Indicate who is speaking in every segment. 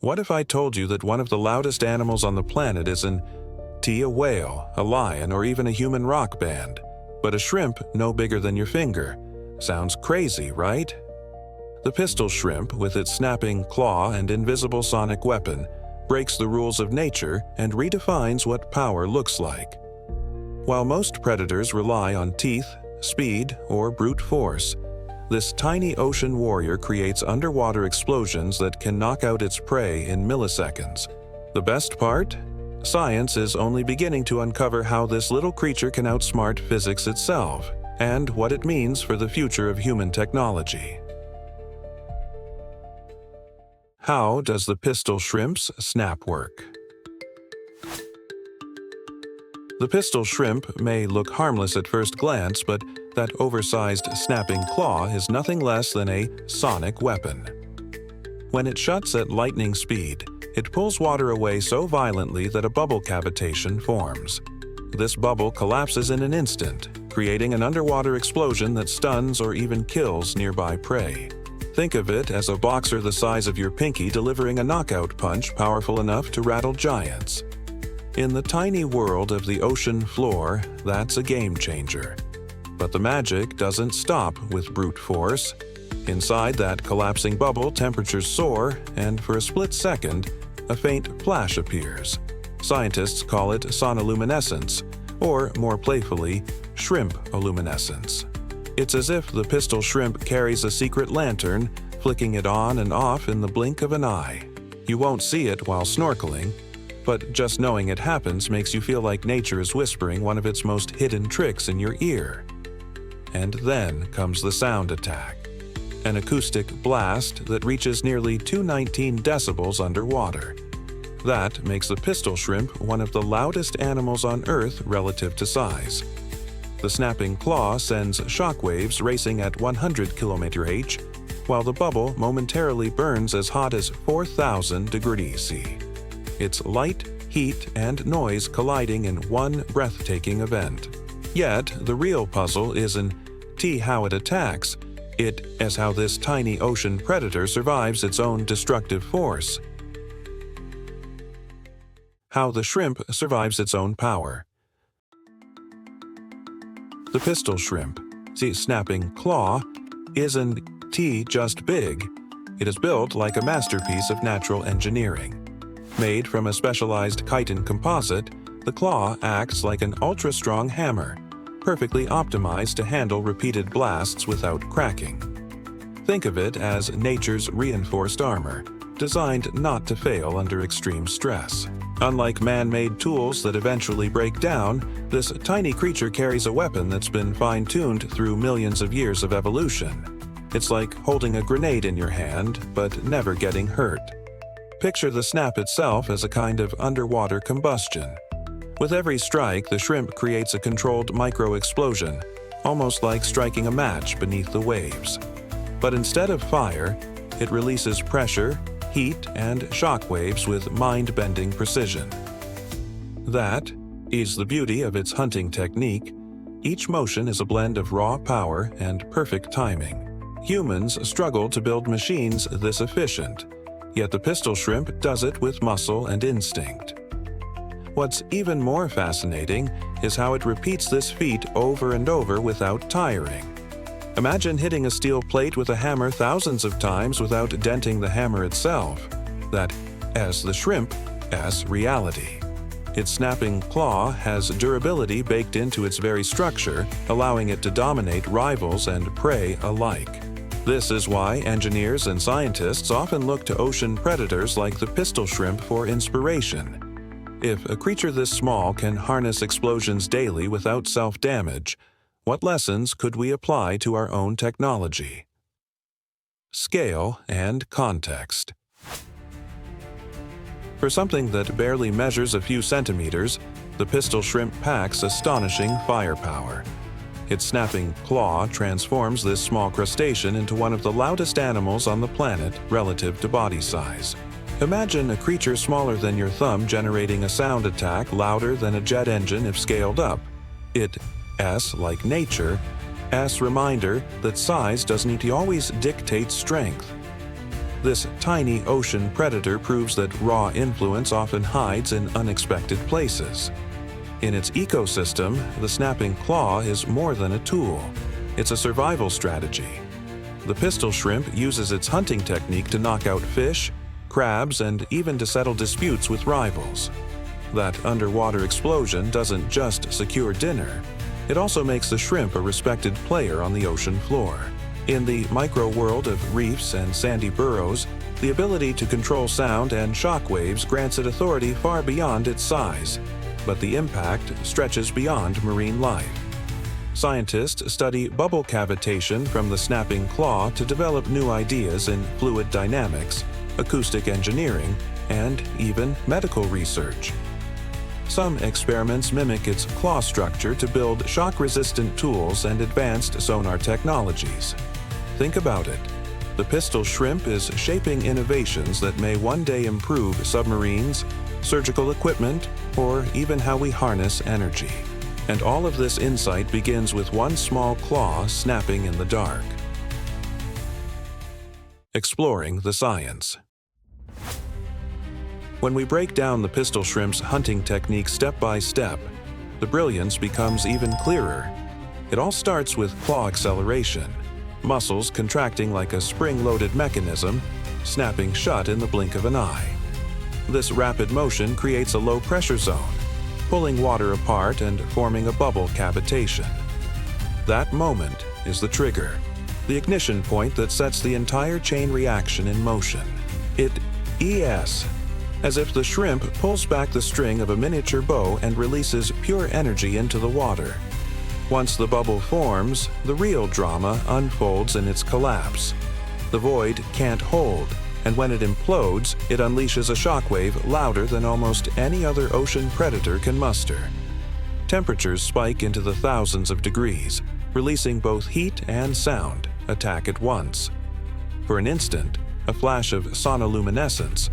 Speaker 1: What if I told you that one of the loudest animals on the planet isn't a whale, a lion, or even a human rock band, but a shrimp no bigger than your finger? Sounds crazy, right? The pistol shrimp, with its snapping claw and invisible sonic weapon, breaks the rules of nature and redefines what power looks like. While most predators rely on teeth, speed, or brute force, this tiny ocean warrior creates underwater explosions that can knock out its prey in milliseconds. The best part? Science is only beginning to uncover how this little creature can outsmart physics itself, and what it means for the future of human technology. How does the pistol shrimp's snap work? The pistol shrimp may look harmless at first glance, but that oversized snapping claw is nothing less than a sonic weapon. When it shuts at lightning speed, it pulls water away so violently that a bubble cavitation forms. This bubble collapses in an instant, creating an underwater explosion that stuns or even kills nearby prey. Think of it as a boxer the size of your pinky delivering a knockout punch powerful enough to rattle giants. In the tiny world of the ocean floor, that's a game changer. But the magic doesn't stop with brute force. Inside that collapsing bubble, temperatures soar, and for a split second, a faint flash appears. Scientists call it sonoluminescence, or more playfully, shrimp-oluminescence. It's as if the pistol shrimp carries a secret lantern, flicking it on and off in the blink of an eye. You won't see it while snorkeling, but just knowing it happens makes you feel like nature is whispering one of its most hidden tricks in your ear. And then comes the sound attack, an acoustic blast that reaches nearly 219 decibels underwater. That makes the pistol shrimp one of the loudest animals on Earth relative to size. The snapping claw sends shockwaves racing at 100 km/h, while the bubble momentarily burns as hot as 4,000 degrees C. It's light, heat, and noise colliding in one breathtaking event. Yet, the real puzzle isn't how it attacks, it is how this tiny ocean predator survives its own destructive force. How the shrimp survives its own power. The pistol shrimp, snapping claw, isn't just big. It is built like a masterpiece of natural engineering. Made from a specialized chitin composite, the claw acts like an ultra-strong hammer, perfectly optimized to handle repeated blasts without cracking. Think of it as nature's reinforced armor, designed not to fail under extreme stress. Unlike man-made tools that eventually break down, this tiny creature carries a weapon that's been fine-tuned through millions of years of evolution. It's like holding a grenade in your hand, but never getting hurt. Picture the snap itself as a kind of underwater combustion. With every strike, the shrimp creates a controlled micro-explosion, almost like striking a match beneath the waves. But instead of fire, it releases pressure, heat, and shock waves with mind-bending precision. That is the beauty of its hunting technique. Each motion is a blend of raw power and perfect timing. Humans struggle to build machines this efficient, yet the pistol shrimp does it with muscle and instinct. What's even more fascinating is how it repeats this feat over and over without tiring. Imagine hitting a steel plate with a hammer thousands of times without denting the hammer itself. That is the shrimp's reality. Its snapping claw has durability baked into its very structure, allowing it to dominate rivals and prey alike. This is why engineers and scientists often look to ocean predators like the pistol shrimp for inspiration. If a creature this small can harness explosions daily without self-damage, what lessons could we apply to our own technology? Scale and context. For something that barely measures a few centimeters, the pistol shrimp packs astonishing firepower. Its snapping claw transforms this small crustacean into one of the loudest animals on the planet relative to body size. Imagine a creature smaller than your thumb generating a sound attack louder than a jet engine if scaled up. It's, like nature, a reminder that size doesn't always dictate strength. This tiny ocean predator proves that raw influence often hides in unexpected places. In its ecosystem, the snapping claw is more than a tool. It's a survival strategy. The pistol shrimp uses its hunting technique to knock out fish, crabs, and even to settle disputes with rivals. That underwater explosion doesn't just secure dinner. It also makes the shrimp a respected player on the ocean floor. In the micro-world of reefs and sandy burrows, the ability to control sound and shockwaves grants it authority far beyond its size, but the impact stretches beyond marine life. Scientists study bubble cavitation from the snapping claw to develop new ideas in fluid dynamics, acoustic engineering, and even medical research. Some experiments mimic its claw structure to build shock-resistant tools and advanced sonar technologies. Think about it. The pistol shrimp is shaping innovations that may one day improve submarines, surgical equipment, or even how we harness energy. And all of this insight begins with one small claw snapping in the dark. Exploring the science. When we break down the pistol shrimp's hunting technique step by step, the brilliance becomes even clearer. It all starts with claw acceleration, muscles contracting like a spring-loaded mechanism, snapping shut in the blink of an eye. This rapid motion creates a low-pressure zone, pulling water apart and forming a bubble cavitation. That moment is the trigger, the ignition point that sets the entire chain reaction in motion. It ES, as if the shrimp pulls back the string of a miniature bow and releases pure energy into the water. Once the bubble forms, the real drama unfolds in its collapse. The void can't hold, and when it implodes, it unleashes a shockwave louder than almost any other ocean predator can muster. Temperatures spike into the thousands of degrees, releasing both heat and sound, attack at once. For an instant, a flash of sonoluminescence,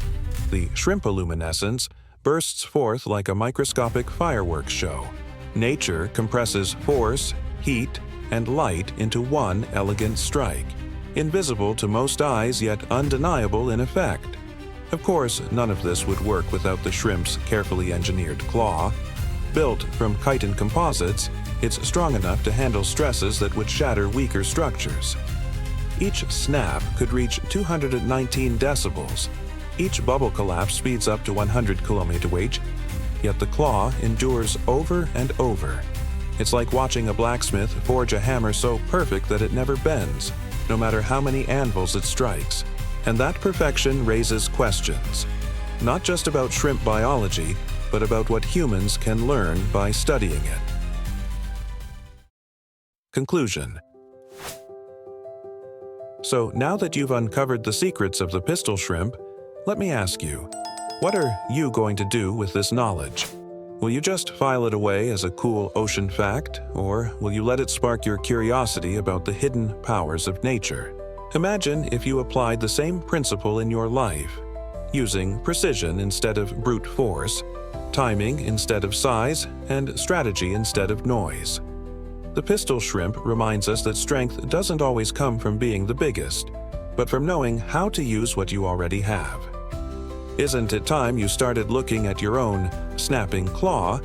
Speaker 1: the shrimpoluminescence, bursts forth like a microscopic fireworks show. Nature compresses force, heat, and light into one elegant strike, invisible to most eyes yet undeniable in effect. Of course, none of this would work without the shrimp's carefully engineered claw. Built from chitin composites, it's strong enough to handle stresses that would shatter weaker structures. Each snap could reach 219 decibels. Each bubble collapse speeds up to 100 km/h, yet the claw endures over and over. It's like watching a blacksmith forge a hammer so perfect that it never bends, no matter how many anvils it strikes. And that perfection raises questions, not just about shrimp biology, but about what humans can learn by studying it. Conclusion. So now that you've uncovered the secrets of the pistol shrimp, let me ask you, what are you going to do with this knowledge? Will you just file it away as a cool ocean fact, or will you let it spark your curiosity about the hidden powers of nature? Imagine if you applied the same principle in your life, using precision instead of brute force, timing instead of size, and strategy instead of noise. The pistol shrimp reminds us that strength doesn't always come from being the biggest, but from knowing how to use what you already have. Isn't it time you started looking at your own snapping claw,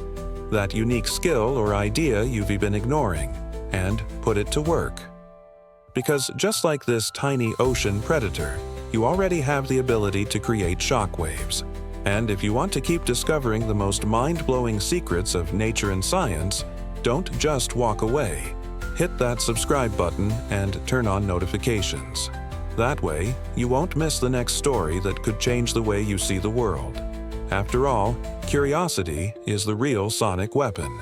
Speaker 1: that unique skill or idea you've been ignoring, and put it to work? Because just like this tiny ocean predator, you already have the ability to create shockwaves. And if you want to keep discovering the most mind-blowing secrets of nature and science, don't just walk away. Hit that subscribe button and turn on notifications. That way, you won't miss the next story that could change the way you see the world. After all, curiosity is the real sonic weapon.